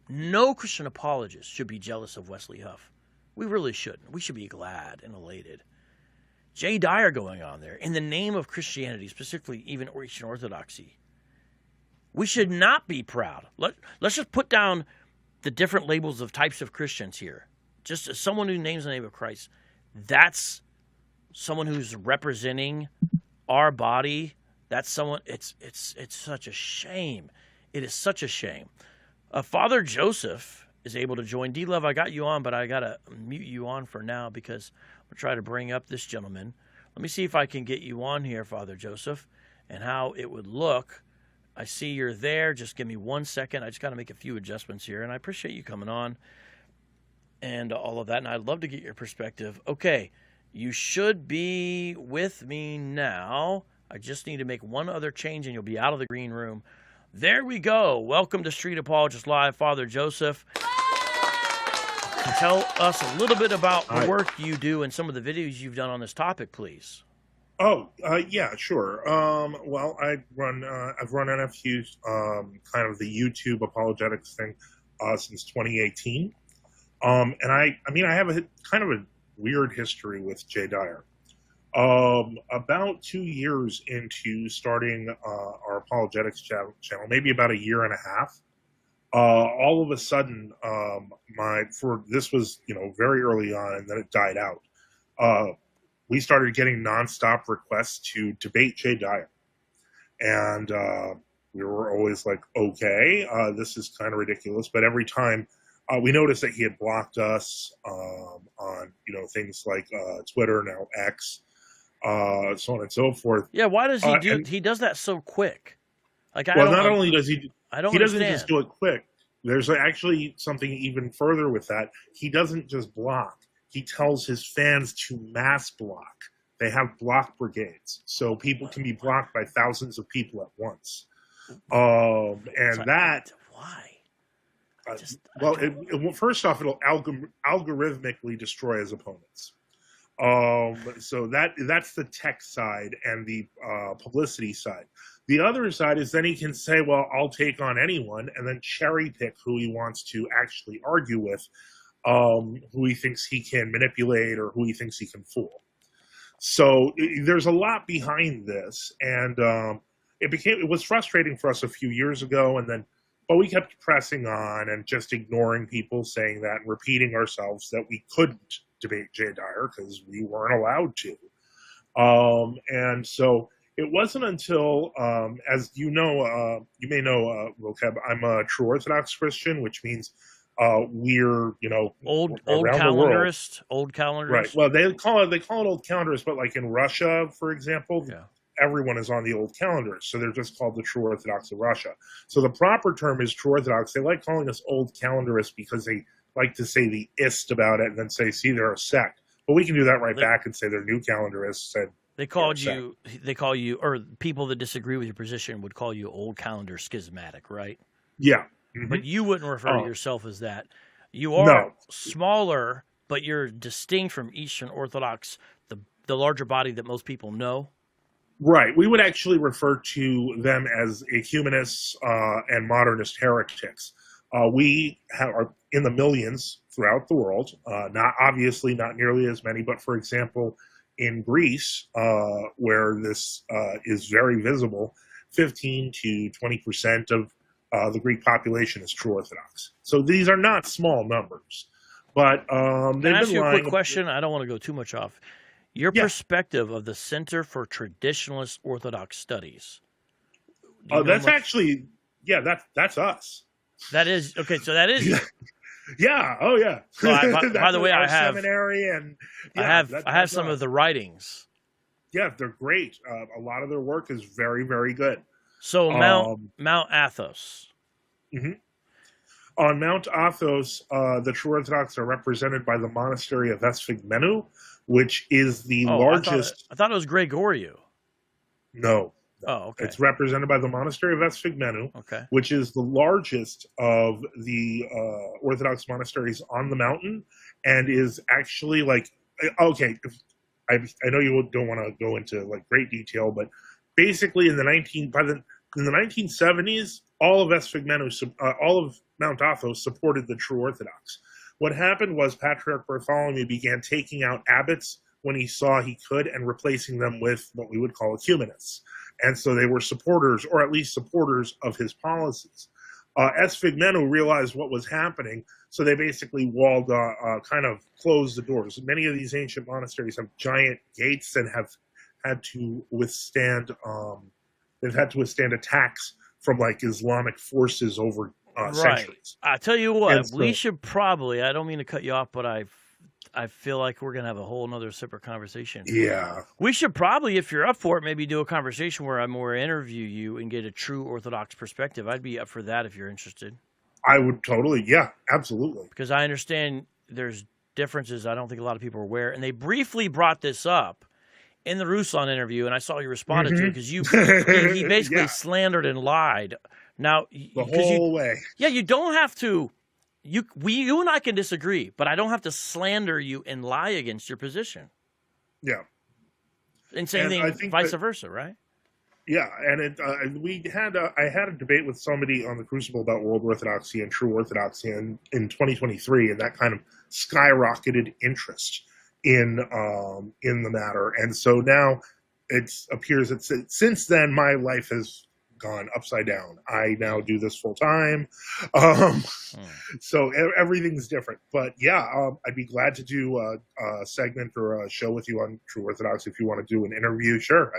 No Christian apologist should be jealous of Wesley Huff. We really shouldn't. We should be glad and elated. Jay Dyer going on there in the name of Christianity, specifically even Eastern Orthodoxy. We should not be proud. Let's just put down the different labels of types of Christians here. Just as someone who names the name of Christ, that's someone who's representing our body. That's someone. It's such a shame. It is such a shame. Father Joseph is able to join. D-Love, I got you on, but I got to mute you on for now because I'm going to try to bring up this gentleman. Let me see if I can get you on here, Father Joseph, and how it would look. I see you're there. Just give me 1 second. I just got to make a few adjustments here, and I appreciate you coming on and all of that, and I'd love to get your perspective. Okay, you should be with me now. I just need to make one other change, and you'll be out of the green room. There we go. Welcome to Street Apologists Live, Father Joseph. Tell us a little bit about the work you do and some of the videos you've done on this topic, please. Oh, yeah, sure. Well, I've run NFTU, kind of the YouTube apologetics thing, since 2018. And I have a kind of a weird history with Jay Dyer. About 2 years into starting our apologetics channel, maybe about a year and a half, all of a sudden, this was very early on, and then it died out. We started getting nonstop requests to debate Jay Dyer, and we were always like, okay, this is kind of ridiculous. But every time we noticed that he had blocked us on things like Twitter, now X, so on and so forth. Yeah, why does he do? He does that so quick. Like, not only does he, I don't. He doesn't understand. just do it quick. There's actually something even further with that. He doesn't just block. He tells his fans to mass block. They have block brigades, so people can be blocked by thousands of people at once. Why? First off, it'll algorithmically destroy his opponents. So that's the tech side and the publicity side. The other side is then he can say, well, I'll take on anyone, and then cherry pick who he wants to actually argue with, who he thinks he can manipulate or who he thinks he can fool. So there's a lot behind this, and it was frustrating for us a few years ago, but we kept pressing on and just ignoring people saying that and repeating ourselves that we couldn't debate Jay Dyer because we weren't allowed to. And so it wasn't until, as you may know, Vocab, I'm a true Orthodox Christian, which means we're old calendarist, old calendarist. Right. Well, they call it old calendarist, but like in Russia, for example, everyone is on the old calendar, so they're just called the True Orthodox of Russia. So the proper term is True Orthodox. They like calling us old calendarists because they like to say the ist about it and then say, see, they're a sect. But we can do that back and say they're new calendarists. And they call you, or people that disagree with your position would call you old calendar schismatic, right? Yeah. Mm-hmm. But you wouldn't refer to yourself as that. You are smaller, but you're distinct from Eastern Orthodox, the larger body that most people know. Right. We would actually refer to them as ecumenists and modernist heretics. We are in the millions throughout the world, not nearly as many, but for example, in Greece, where this is very visible, 15 to 20% of the Greek population is true Orthodox. So these are not small numbers. But Can I ask you a quick question? I don't want to go too much off. Your perspective of the Center for Traditionalist Orthodox Studies. That's actually, that's us. That is, okay, so that is. Yeah. Oh, yeah. So by the way, I have seminary, and I have some of the writings. Yeah, they're great. A lot of their work is very, very good. So Mount Athos. Mm-hmm. On Mount Athos, the True Orthodox are represented by the monastery of Esphigmenou, which is the largest. I thought it was Gregorio. No. Oh, okay. It's represented by the monastery of Esphigmenou, okay, which is the largest of the Orthodox monasteries on the mountain, and is actually like, okay, I know you don't want to go into like great detail, but basically in the 1970s, all of Esphigmenou, all of Mount Athos supported the true Orthodox. What happened was Patriarch Bartholomew began taking out abbots when he saw he could and replacing them with what we would call ecumenists. And so they were supporters, or at least supporters, of his policies. Esphigmenou realized what was happening, so they basically kind of closed the doors. Many of these ancient monasteries have giant gates and have had to withstand attacks from like Islamic forces over centuries. I tell you what, we should probably, I don't mean to cut you off, but I feel like we're going to have a whole nother separate conversation. Yeah. We should probably, if you're up for it, maybe do a conversation where I more interview you and get a true Orthodox perspective. I'd be up for that if you're interested. I would totally. Yeah, absolutely. Because I understand there's differences I don't think a lot of people are aware. And they briefly brought this up in the Ruslan interview, and I saw you responded to it because he basically slandered and lied. Now, the whole way. Yeah, you don't have to. You and I can disagree, but I don't have to slander you and lie against your position. Yeah. And same thing, vice versa, right? Yeah, and I had a debate with somebody on the Crucible about World Orthodoxy and True Orthodoxy in 2023, and that kind of skyrocketed interest in the matter. And so now it appears that since then my life has gone upside down. I now do this full time. So everything's different. But yeah, I'd be glad to do a segment or a show with you on True Orthodox if you want to do an interview. Sure,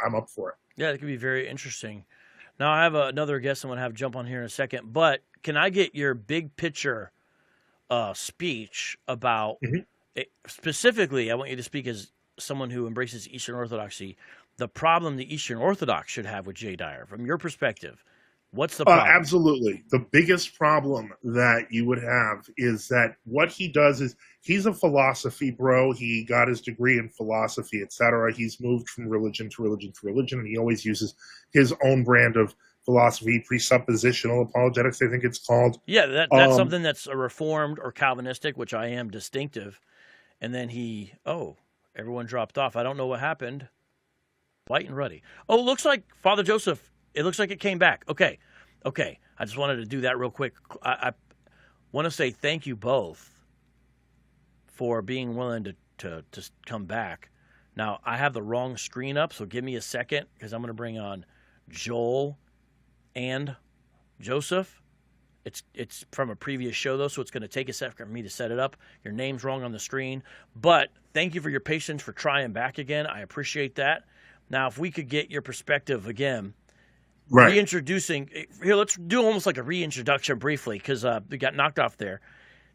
I'm up for it. Yeah, it could be very interesting. Now, I have another guest I'm going to have jump on here in a second, but can I get your big picture speech about, specifically, I want you to speak as someone who embraces Eastern Orthodoxy, the problem the Eastern Orthodox should have with Jay Dyer. From your perspective, what's the problem? Absolutely. The biggest problem that you would have is that what he does is he's a philosophy bro. He got his degree in philosophy, etc. He's moved from religion to religion to religion, and he always uses his own brand of philosophy, presuppositional apologetics, I think it's called. Yeah, that's something that's a Reformed or Calvinistic, which I am distinctive. And then everyone dropped off. I don't know what happened. White and ruddy. Oh, it looks like Father Joseph. It looks like it came back. Okay. I just wanted to do that real quick. I want to say thank you both for being willing to come back. Now, I have the wrong screen up, so give me a second because I'm going to bring on Joel and Joseph. It's from a previous show, though, so it's going to take a second for me to set it up. Your name's wrong on the screen. But thank you for your patience for trying back again. I appreciate that. Now, if we could get your perspective again, reintroducing here, let's do almost like a reintroduction briefly because we got knocked off there.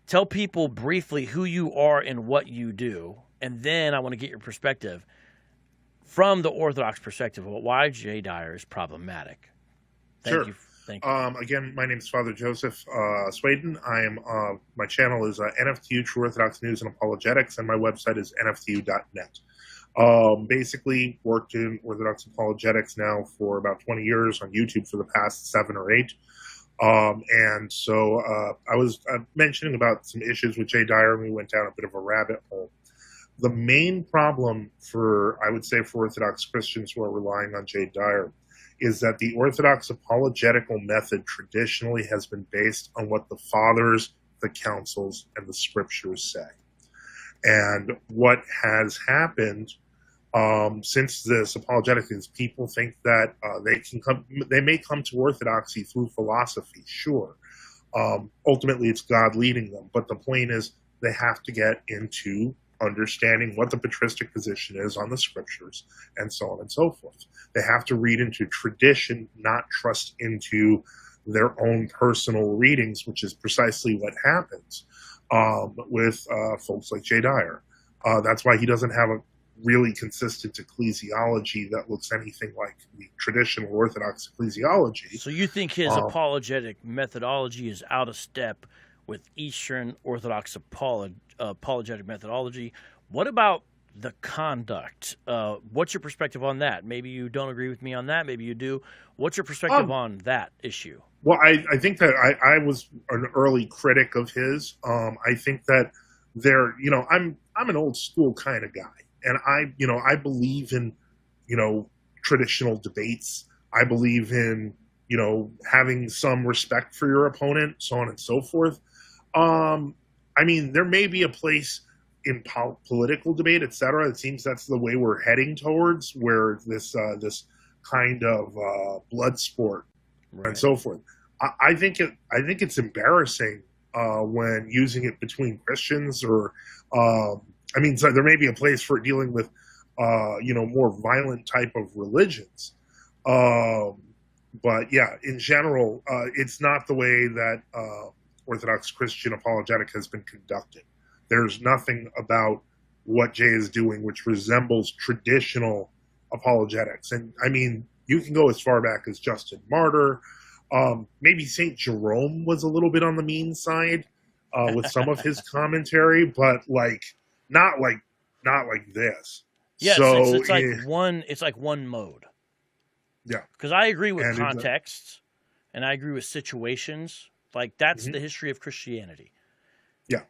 Tell people briefly who you are and what you do, and then I want to get your perspective from the Orthodox perspective of why Jay Dyer is problematic. Thank you. Again, my name is Father Joseph Swaden. My channel is NFTU, True Orthodox News and Apologetics, and my website is nftu.net. Basically worked in Orthodox apologetics now for about 20 years, on YouTube for the past 7 or 8. And so I was mentioning about some issues with Jay Dyer, and we went down a bit of a rabbit hole. The main problem for Orthodox Christians who are relying on Jay Dyer is that the Orthodox apologetical method traditionally has been based on what the fathers, the councils, and the scriptures say. And what has happened since this apologetics is people think that they may come to Orthodoxy through philosophy, sure. Ultimately, it's God leading them. But the point is they have to get into understanding what the patristic position is on the scriptures and so on and so forth. They have to read into tradition, not trust into their own personal readings, which is precisely what happens with folks like Jay Dyer. That's why he doesn't have a really consistent ecclesiology that looks anything like the traditional Orthodox ecclesiology. So you think his apologetic methodology is out of step with Eastern Orthodox apologetic methodology? What about the conduct? What's your perspective on that? Maybe you don't agree with me on that. Maybe you do. What's your perspective on that issue? Well, I think that I was an early critic of his. I think that I'm an old school kind of guy, and I believe in traditional debates. I believe in having some respect for your opponent, so on and so forth. I mean, there may be a place in political debate, etc. It seems that's the way we're heading towards, where this kind of blood sport and so forth. I think it's embarrassing when using it between Christians, or I mean, so there may be a place for dealing with more violent type of religions. But yeah, in general, it's not the way that Orthodox Christian apologetic has been conducted. There's nothing about what Jay is doing which resembles traditional apologetics. And I mean, you can go as far back as Justin Martyr. Maybe St. Jerome was a little bit on the mean side with some of his commentary, but not like this. Yeah, so it's like one mode. Yeah, because I agree with contexts, and I agree with situations. Like that's the history of Christianity. Yeah,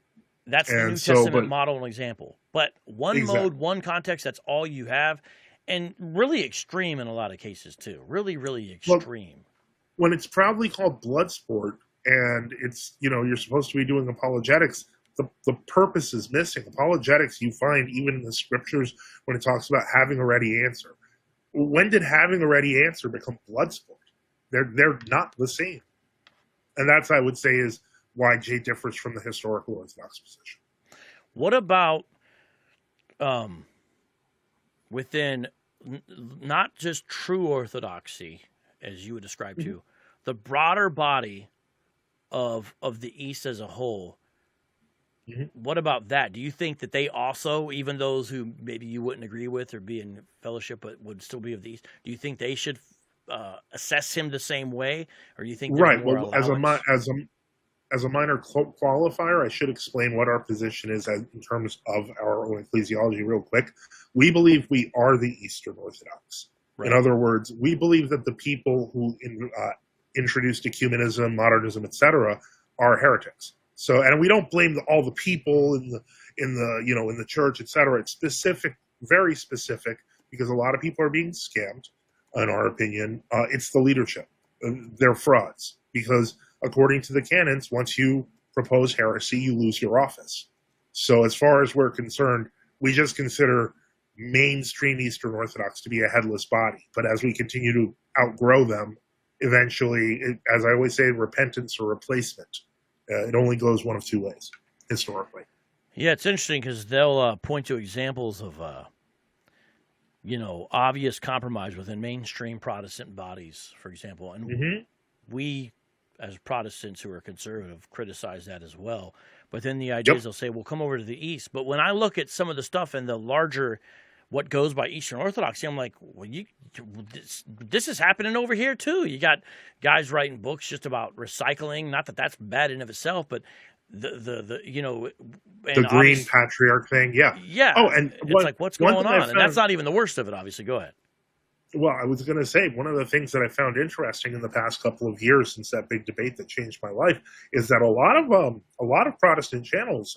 that's the New Testament model and example. But one mode, one context. That's all you have, and really extreme in a lot of cases too. Really, really extreme. Well, when it's proudly called blood sport, and it's you're supposed to be doing apologetics, the purpose is missing. Apologetics, you find even in the scriptures when it talks about having a ready answer. When did having a ready answer become blood sport? They're not the same. And that's, I would say, is why Jay differs from the historical Orthodox position. What about within not just true Orthodoxy, as you would describe to, the broader body of the East as a whole? What about that? Do you think that they also, even those who maybe you wouldn't agree with or be in fellowship but would still be of the East, do you think they should assess him the same way, or do you think right? Well, as a minor qualifier, I should explain what our position is in terms of our own ecclesiology real quick. We believe we are the Eastern Orthodox. Right. In other words, we believe that the people who introduced ecumenism, modernism, etc., are heretics. So, and we don't blame all the people in the church, etc. It's specific, very specific, because a lot of people are being scammed. In our opinion, it's the leadership. They're frauds, because according to the canons, once you propose heresy, you lose your office. So, as far as we're concerned, we just consider mainstream Eastern Orthodox to be a headless body. But as we continue to outgrow them, eventually, as I always say, repentance or replacement. It only goes one of two ways, historically. Yeah, it's interesting because they'll point to examples of, obvious compromise within mainstream Protestant bodies, for example. And we, as Protestants who are conservative, criticize that as well. But then the idea is they'll say, well, come over to the East. But when I look at some of the stuff in the larger, what goes by Eastern Orthodoxy, I'm like, well, this is happening over here too. You got guys writing books just about recycling. Not that that's bad in of itself, but the green patriarch thing, yeah. Oh, and it's like, what's going on? And that's not even the worst of it, obviously. Go ahead. Well, I was going to say, one of the things that I found interesting in the past couple of years since that big debate that changed my life is that a lot of Protestant channels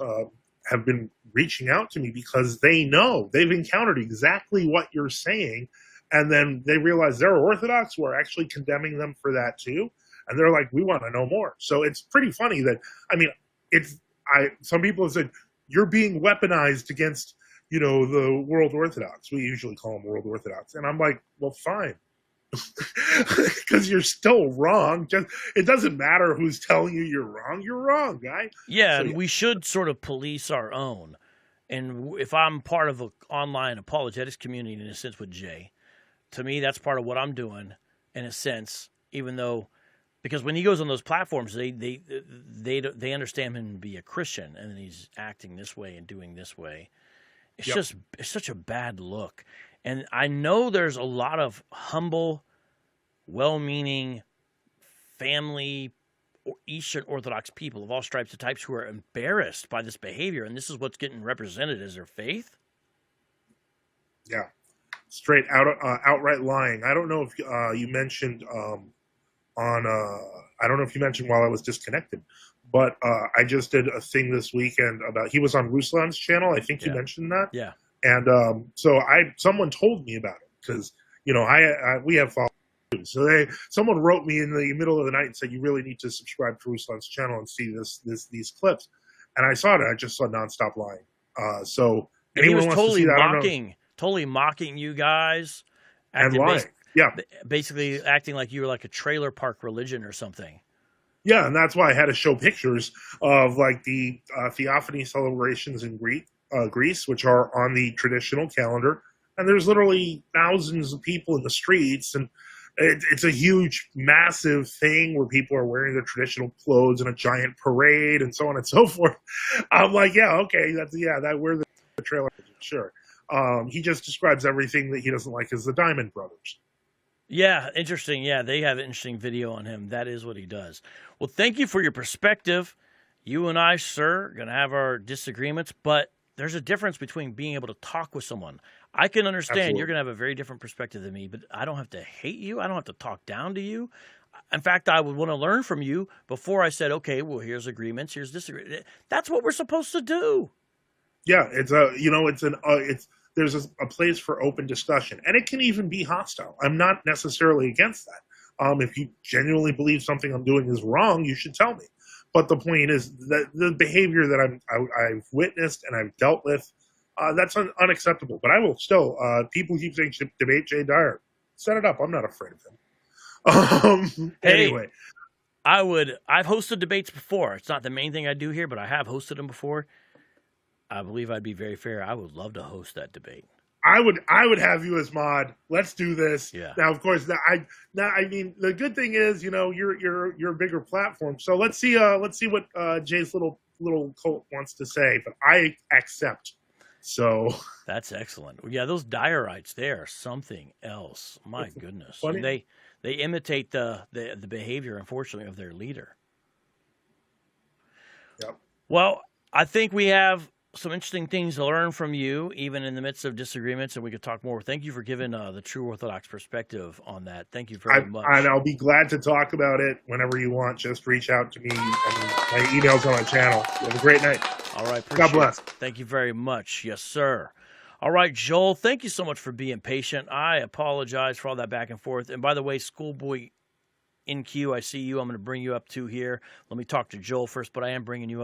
have been reaching out to me because they know they've encountered exactly what you're saying, and then they realize there are Orthodox who are actually condemning them for that too, and they're like, we want to know more. So it's pretty funny that, I mean, some people have said you're being weaponized against the World Orthodox. We usually call them World Orthodox, and I'm like, well, fine. Because you're still wrong. It doesn't matter who's telling you you're wrong. You're wrong, guy. Yeah, and we should sort of police our own. And if I'm part of an online apologetics community, in a sense, with Jay, to me, that's part of what I'm doing, in a sense. Even though, because when he goes on those platforms, they understand him to be a Christian, and then he's acting this way and doing this way. It's such a bad look. And I know there's a lot of humble, well-meaning, family, Eastern Orthodox people of all stripes and types who are embarrassed by this behavior, and this is what's getting represented as their faith? Yeah. Straight outright lying. I don't know if you mentioned I don't know if you mentioned while I was disconnected, but I just did a thing this weekend about, he was on Ruslan's channel. I think you mentioned that. Yeah. And so someone told me about it because, we have followers So someone wrote me in the middle of the night and said, you really need to subscribe to Ruslan's channel and see these clips. And I saw it. I just saw nonstop lying. So and he was wants to see that, totally mocking you guys. And lying. Yeah. Basically acting like you were like a trailer park religion or something. Yeah, and that's why I had to show pictures of like the theophany celebrations in Greece, which are on the traditional calendar. And there's literally thousands of people in the streets, and it's a huge, massive thing where people are wearing their traditional clothes in a giant parade and so on and so forth. I'm like, yeah, okay, we're the trailer, sure. He just describes everything that he doesn't like as the Diamond Brothers. Yeah, interesting. Yeah, they have an interesting video on him. That is what he does. Well, thank you for your perspective. You and I, sir, are going to have our disagreements, but there's a difference between being able to talk with someone. I can understand Absolutely. You're going to have a very different perspective than me, but I don't have to hate you. I don't have to talk down to you. In fact, I would want to learn from you before I said, okay, well, here's agreements, here's disagreements. That's what we're supposed to do. Yeah, there's a place for open discussion, and it can even be hostile. I'm not necessarily against that. If you genuinely believe something I'm doing is wrong, you should tell me. But the point is that the behavior that I've witnessed and I've dealt with, that's unacceptable. But I will still, people keep saying debate Jay Dyer. Set it up. I'm not afraid of him. Anyway. I've hosted debates before. It's not the main thing I do here, but I have hosted them before. I believe I'd be very fair. I would love to host that debate. I would have you as mod. Let's do this. Yeah. Now, of course, I mean, the good thing is, you're a bigger platform. So let's see what Jay's little cult wants to say. But I accept. So that's excellent. Yeah, those Dyerites, they are something else. My goodness, and they imitate the behavior, unfortunately, of their leader. Yep. Well, I think we have some interesting things to learn from you, even in the midst of disagreements, and we could talk more. Thank you for giving the true Orthodox perspective on that. Thank you very much. And I'll be glad to talk about it whenever you want. Just reach out to me, and my email's on my channel. You have a great night. All right. God bless. Thank you very much. Yes, sir. All right, Joel, thank you so much for being patient. I apologize for all that back and forth. And by the way, Schoolboy in queue, I see you. I'm going to bring you up to here. Let me talk to Joel first, but I am bringing you up.